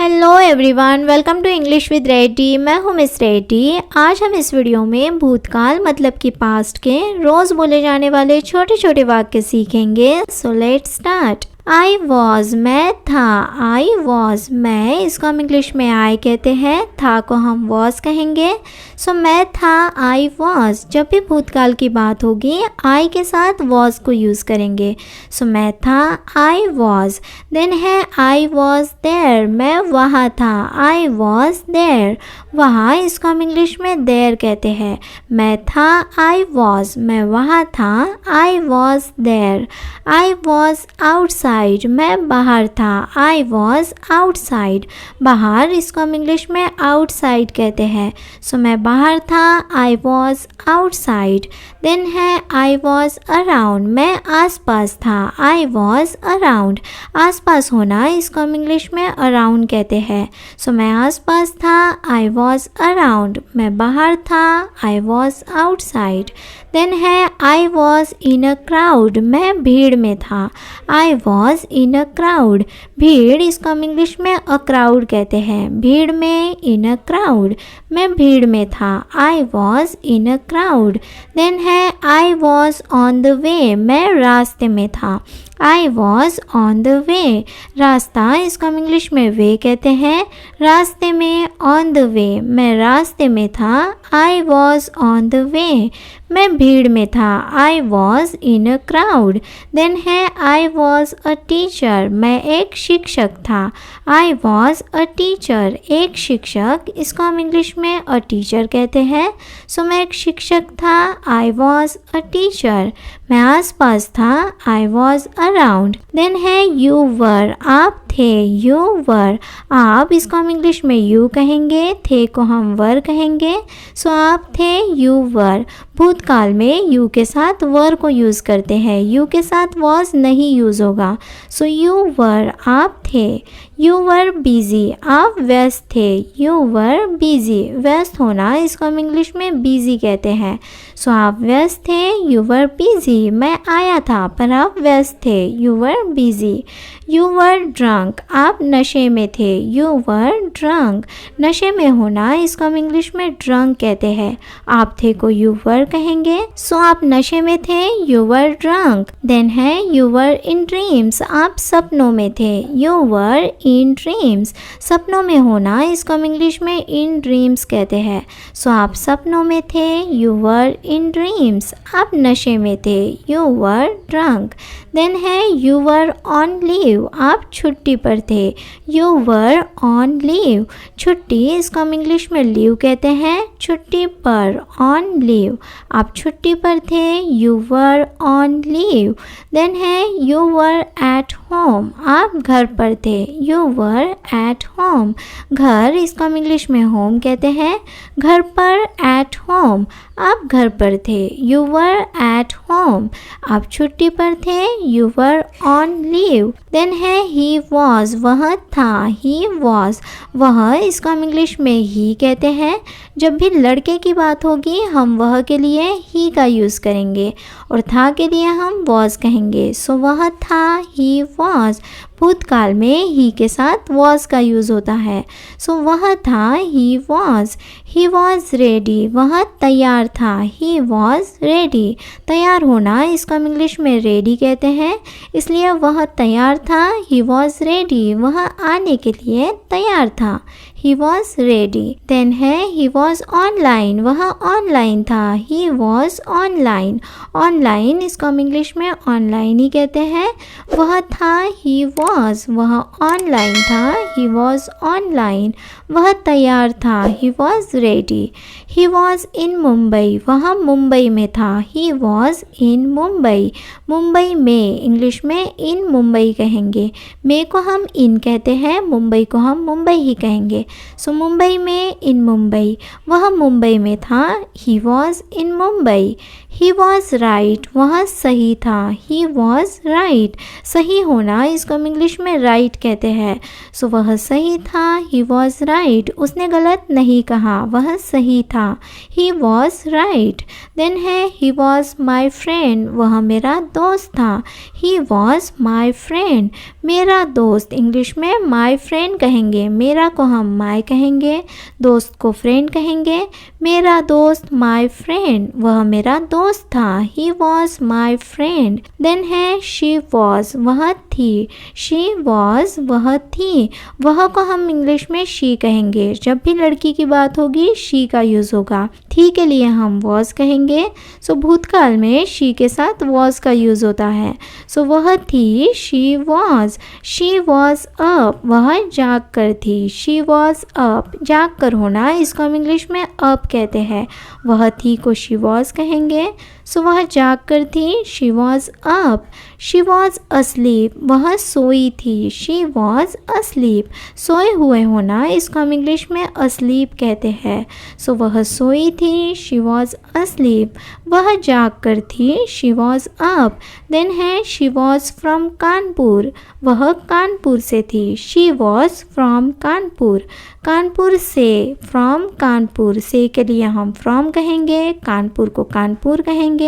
Hello everyone, welcome to English with ready. मैं हूँ miss ready. आज हम इस वीडियो में भूतकाल मतलब कि पास्ट के रोज़ बोले जाने वाले छोटे छोटे वाक्य सीखेंगे। So let's start. I was, मैं था। आई वॉज, मैं, इसको हम इंग्लिश में आई कहते हैं, था को हम वॉज कहेंगे। सो मैं था, आई वॉज। जब भी भूतकाल की बात होगी आई के साथ वॉज को यूज़ करेंगे। सो मैं था, आई वॉज। देन है आई वॉज देयर, मैं वहाँ था। आई वॉज देयर, वहाँ, इसको हम इंग्लिश में देयर कहते हैं। मैं था, आई वॉज, मैं वहाँ था। I was there. I was outside, मैं बाहर था। आई वॉज आउटसाइड, बाहर, इसको हम इंग्लिश में आउटसाइड कहते हैं। सो मैं बाहर था, आई वॉज आउटसाइड। देन है आई वॉज अराउंड, मैं आसपास था। आई वॉज अराउंड, आसपास होना, इसको हम इंग्लिश में अराउंड कहते हैं। सो मैं आसपास था, आई वॉज अराउंड, मैं बाहर था। I was outside. देन है I was in a crowd, मैं भीड़ में था। I was in a crowd, भीड़, इसको हम इंग्लिश में अ क्राउड कहते हैं। भीड़ में, इन अ क्राउड, मैं भीड़ में था। I was in a crowd. Then है I was on the way, मैं रास्ते में था। I was on the way, रास्ता, इसको हम इंग्लिश में वे कहते हैं। रास्ते में, ऑन द वे, मैं रास्ते में था। I was on the way, मैं भीड़ में था। I was in a crowd. Then है आई वॉज अ टीचर, मैं एक शिक्षक था। आई वॉज अ टीचर, एक शिक्षक, इसको हम इंग्लिश में अ टीचर कहते हैं। सो मैं एक शिक्षक था। आई वॉज अ टीचर, मैं आसपास था। I was around. देन है यू वर, आप थे। यू वर, आप, इसको हम इंग्लिश में यू कहेंगे, थे को हम वर कहेंगे। सो आप थे, यू वर। भूतकाल में यू के साथ वर को यूज़ करते हैं, यू के साथ वॉज नहीं यूज़ होगा। सो यू वर, आप थे। यू वर बिजी, आप व्यस्त थे। यू वर बिजी, व्यस्त होना, इसको हम इंग्लिश में बिजी कहते हैं। सो आप व्यस्त थे, यू वर बिजी, मैं आया था पर आप व्यस्त थे। You were busy. You were drunk, आप नशे में थे। यू वर ड्रंक, नशे में होना, इसको हम इंग्लिश में ड्रंक कहते हैं। आप थे को यू वर कहेंगे। सो आप नशे में थे, यू वर ड्रंक। देन है यू वर इन ड्रीम्स, आप सपनों में थे। यू वर इन ड्रीम्स, सपनों में होना, इसको हम इंग्लिश में इन ड्रीम्स कहते हैं। सो आप सपनों में थे, यू वर इन ड्रीम्स, आप नशे में थे। You were drunk. देन है यू वर ऑन लीव, आप छुट्टी पर थे। यू वर ऑन लीव, छुट्टी, इसको हम इंग्लिश में लीव कहते हैं। छुट्टी पर, ऑन लीव, आप छुट्टी पर थे। You were on leave. Then है यू वर एट होम, आप घर पर थे। यू वर एट होम, घर, इसको हम इंग्लिश में होम कहते हैं। घर पर, एट होम, आप घर पर थे। यू वर एट होम, आप छुट्टी पर थे। You were on leave. Then है ही वॉज, वह था। ही वॉज, वह, इसको हम इंग्लिश में ही कहते हैं। जब भी लड़के की बात होगी हम वह के लिए ही का यूज़ करेंगे और था के लिए हम वॉज कहेंगे। सो वह था, ही वॉज। भूतकाल में ही के साथ वॉज का यूज़ होता है। सो वह था, he was. He was ready, वह तैयार था। ही वॉज रेडी, तैयार होना, इसको हम इंग्लिश में रेडी कहते हैं। इसलिए वह तैयार था, ही वॉज रेडी, वह आने के लिए तैयार था। He was ready. देन है ही वॉज ऑनलाइन, वह ऑनलाइन था। He was online. ऑनलाइन, इसको हम इंग्लिश में ऑनलाइन ही कहते हैं। वह था, ही वॉज, वह ऑनलाइन था। ही वॉज ऑनलाइन, वह तैयार था। He was ready. He was in Mumbai, वह मुंबई में था। He was in Mumbai, Mumbai में, इंग्लिश में इन मुंबई कहेंगे। में को हम इन कहते हैं, मुंबई को हम मुंबई ही कहेंगे। सो मुंबई में, इन मुंबई, वह मुंबई में था। He was in Mumbai. He was right, वह सही था। ही वॉज राइट, सही होना, इसको हम इंग्लिश इंग्लिश में राइट कहते हैं। सो वह सही था, ही वॉज राइट। उसने गलत नहीं कहा, वह सही था, ही वॉज राइट। देन है ही वॉज माई फ्रेंड, वह मेरा दोस्त था, ही वॉज माई फ्रेंड। मेरा दोस्त, इंग्लिश में माई फ्रेंड कहेंगे, मेरा को हम माई कहेंगे, दोस्त को फ्रेंड कहेंगे। मेरा दोस्त माई फ्रेंड, वह मेरा दोस्त था, he was my friend. Then है शी वॉज, वह थी, शी वॉज, वह थी। वह को हम इंग्लिश में शी कहेंगे, जब भी लड़की की बात होगी शी का यूज़ होगा। थी के लिए हम वॉज कहेंगे। सो भूतकाल में शी के साथ वॉज का यूज़ होता है। सो वह थी, she was. She was up, वह जाग कर थी, शी वॉज अप। जाग कर होना, इसको हम इंग्लिश में अप कहते हैं। वह थी को शी वॉज कहेंगे। सो वह जाग कर थी, she was up. She was asleep, वह सोई थी, शी वॉज अस्लीप। सोए हुए होना, इसको हम इंग्लिश में अस्लीप कहते हैं। सो वह सोई थी, शी वॉज अस्लीप। वह जाग कर थी, शी वॉज अप। देन है शी वॉज फ्रॉम कानपुर, वह कानपुर से थी, she was from Kanpur. Kanpur से, फ्रॉम कानपुर, से के लिए हम फ्रॉम कहेंगे, कानपुर को कानपुर कहेंगे।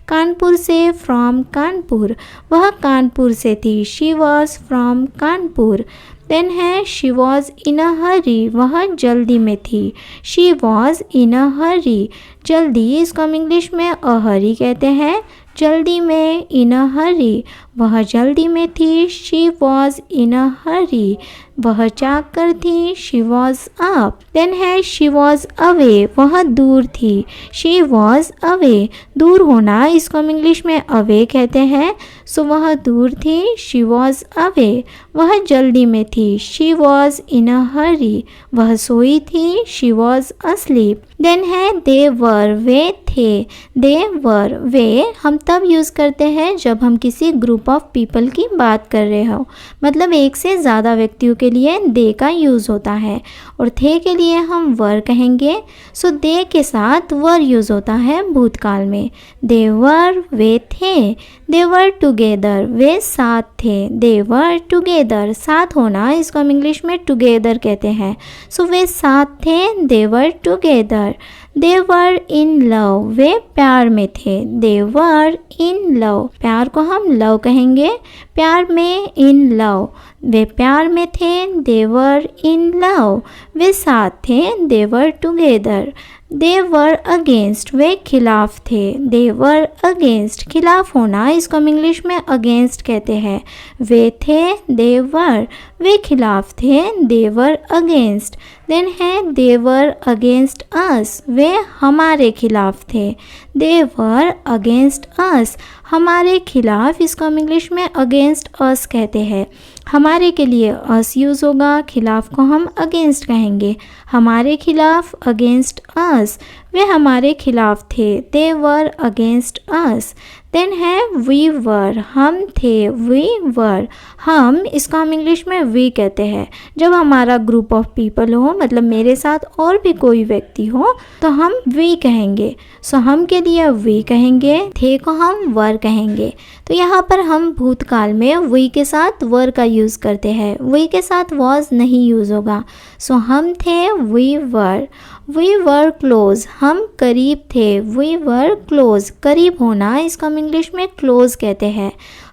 कानपुर से, फ्रॉम कानपुर। वह कानपुर से थी, she was from Kanpur. Then है she was in a hurry, वह जल्दी में थी, शी वॉज इन अ हरी। जल्दी, इसको हम इंग्लिश में अ हरी कहते हैं। जल्दी में, इन अ हरी, वह जल्दी में थी, she was in a hurry. वह जाग कर थी, शी वॉज अप। देन है शी वॉज अवे, वह दूर थी, शी वॉज अवे। दूर होना, इसको हम इंग्लिश में अवे कहते हैं। सो वह दूर थी, शी वॉज अवे। वह जल्दी में थी, she was in a hurry. वह सोई थी, शी वॉज अस्लीप। देन है दे वर, वे थे, दे वर, वे हम तब यूज़ करते हैं जब हम किसी ग्रुप ऑफ पीपल की बात कर रहे हो, मतलब एक से ज़्यादा व्यक्तियों के लिए दे का यूज़ होता है। और थे के लिए हम वर कहेंगे। सो दे के साथ वर यूज़ होता है भूतकाल में। दे वर, वे थे। दे वर टुगेदर, वे साथ थे, दे वर टुगेदर। साथ होना, इसको हम इंग्लिश में टुगेदर कहते हैं। सो वे साथ थे, दे were together. They were in love, वे प्यार में थे, दे वर इन लव। प्यार को हम लव कहेंगे, प्यार में, इन लव। वे प्यार में थे, दे वर इन लव। वे साथ थे, दे were together. They were against, वे खिलाफ थे, दे वर अगेंस्ट। खिलाफ होना, इसको हम इंग्लिश में अगेंस्ट कहते हैं। वे थे, दे वर, वे खिलाफ थे, दे वर अगेंस्ट। देन है दे वर अगेंस्ट अस, वे हमारे खिलाफ थे, दे वर अगेंस्ट अस। हमारे खिलाफ, इसको हम इंग्लिश में अगेंस्ट अस कहते हैं। हमारे के लिए अस यूज़ होगा, खिलाफ को हम अगेंस्ट कहेंगे। हमारे खिलाफ, अगेंस्ट अस। वे हमारे खिलाफ थे, दे वर अगेंस्ट अस। देन है वी वर, हम थे, वी वर। हम, इसको हम इंग्लिश में वी कहते हैं। जब हमारा ग्रुप ऑफ पीपल हो, मतलब मेरे साथ और भी कोई व्यक्ति हो, तो हम वी कहेंगे। सो हम के लिए वी कहेंगे, थे को हम वर कहेंगे। तो यहाँ पर हम भूतकाल में वी के साथ वर का यूज़ करते हैं, वी के साथ वॉज नहीं यूज़ होगा। सो हम थे, we were. We were close, हम करीब थे, वी वर क्लोज। करीब होना, इसको हम इंग्लिश में क्लोज कहते हैं।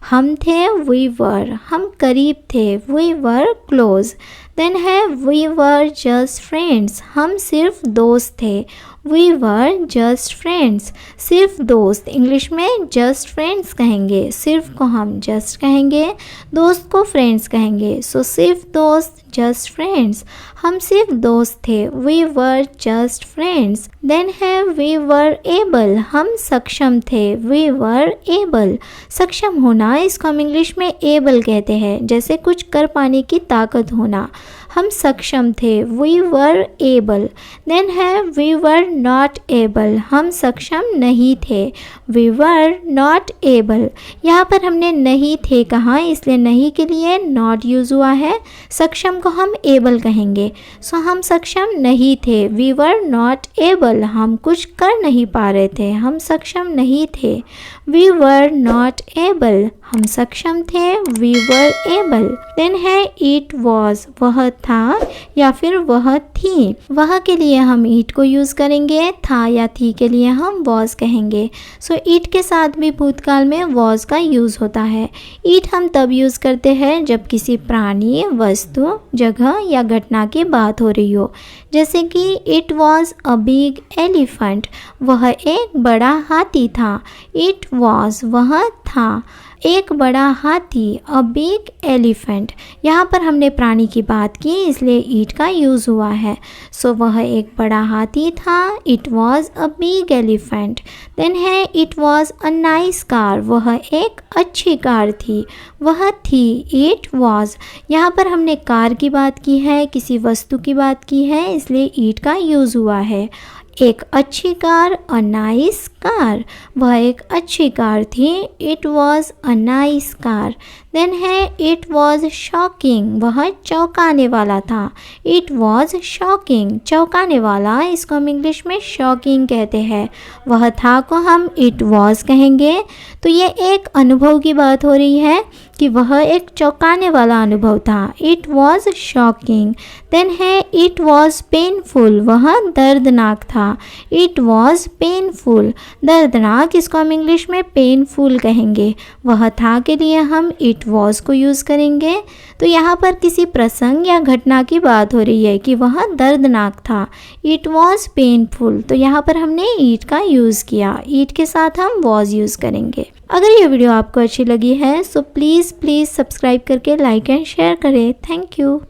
हम थे, वी वर, हम करीब थे, वी वर क्लोज। देन है वी वर जस्ट फ्रेंड्स, हम सिर्फ दोस्त थे, वी वर जस्ट फ्रेंड्स। सिर्फ दोस्त, इंग्लिश में जस्ट फ्रेंड्स कहेंगे, सिर्फ को हम जस्ट कहेंगे, दोस्त को फ्रेंड्स कहेंगे। सो सिर्फ दोस्त, जस्ट फ्रेंड्स। हम सिर्फ दोस्त थे, we were just friends. Then है वी वर एबल, हम सक्षम थे, वी वर एबल। सक्षम होना, इसको हम इंग्लिश में एबल कहते हैं, जैसे कुछ कर पाने की ताकत होना। हम सक्षम थे, वी वर एबल। देन है वी वर नॉट एबल, हम सक्षम नहीं थे, वी वर नॉट एबल। यहाँ पर हमने नहीं थे कहा, इसलिए नहीं के लिए नॉट यूज़ हुआ है। सक्षम को हम एबल कहेंगे। सो हम सक्षम नहीं थे, वी वर नॉट एबल। हम कुछ कर नहीं पा रहे थे, हम सक्षम नहीं थे, वी वर नॉट एबल। हम सक्षम थे, वी वर एबल। देन है इट वॉज, वह था या फिर वह थी। वह के लिए हम इट को यूज़ करेंगे, था या थी के लिए हम वॉज कहेंगे। सो इट के साथ भी भूतकाल में वॉज का यूज़ होता है। इट हम तब यूज़ करते हैं जब किसी प्राणी, वस्तु, जगह या घटना की बात हो रही हो। जैसे कि it was a big elephant, वह एक बड़ा हाथी था। इट वॉज, वह था एक बड़ा हाथी, अ बिग एलिफेंट। यहाँ पर हमने प्राणी की बात की इसलिए ईट का यूज़ हुआ है। सो वह एक बड़ा हाथी था, it was a big elephant. Then है it was a nice car, वह एक अच्छी कार थी, वह थी। इट वॉज, यहाँ पर हमने कार की बात की है, किसी वस्तु की बात की है, इसलिए ईट का यूज़ हुआ है। एक अच्छी कार, अ नाइस कार, वह एक अच्छी कार थी, it was a nice car. Then है इट वॉज शॉकिंग, वह चौंकाने वाला था। इट वॉज शॉकिंग, चौंकाने वाला, इसको हम इंग्लिश में शॉकिंग कहते हैं। वह था को हम इट वॉज कहेंगे। तो ये एक अनुभव की बात हो रही है कि वह एक चौंकाने वाला अनुभव था, इट वॉज शॉकिंग। देन है इट वॉज पेनफुल, वह दर्दनाक था, इट वॉज पेनफुल। दर्दनाक, इसको हम इंग्लिश में पेनफुल कहेंगे। वह था के लिए हम इट वॉज को यूज़ करेंगे। तो यहाँ पर किसी प्रसंग या घटना की बात हो रही है कि वह दर्दनाक था, इट वॉज पेनफुल। तो यहाँ पर हमने ईट का यूज़ किया, ईट के साथ हम वॉज यूज़ करेंगे। अगर ये वीडियो आपको अच्छी लगी है सो प्लीज़ सब्सक्राइब करके लाइक एंड शेयर करें। Thank you.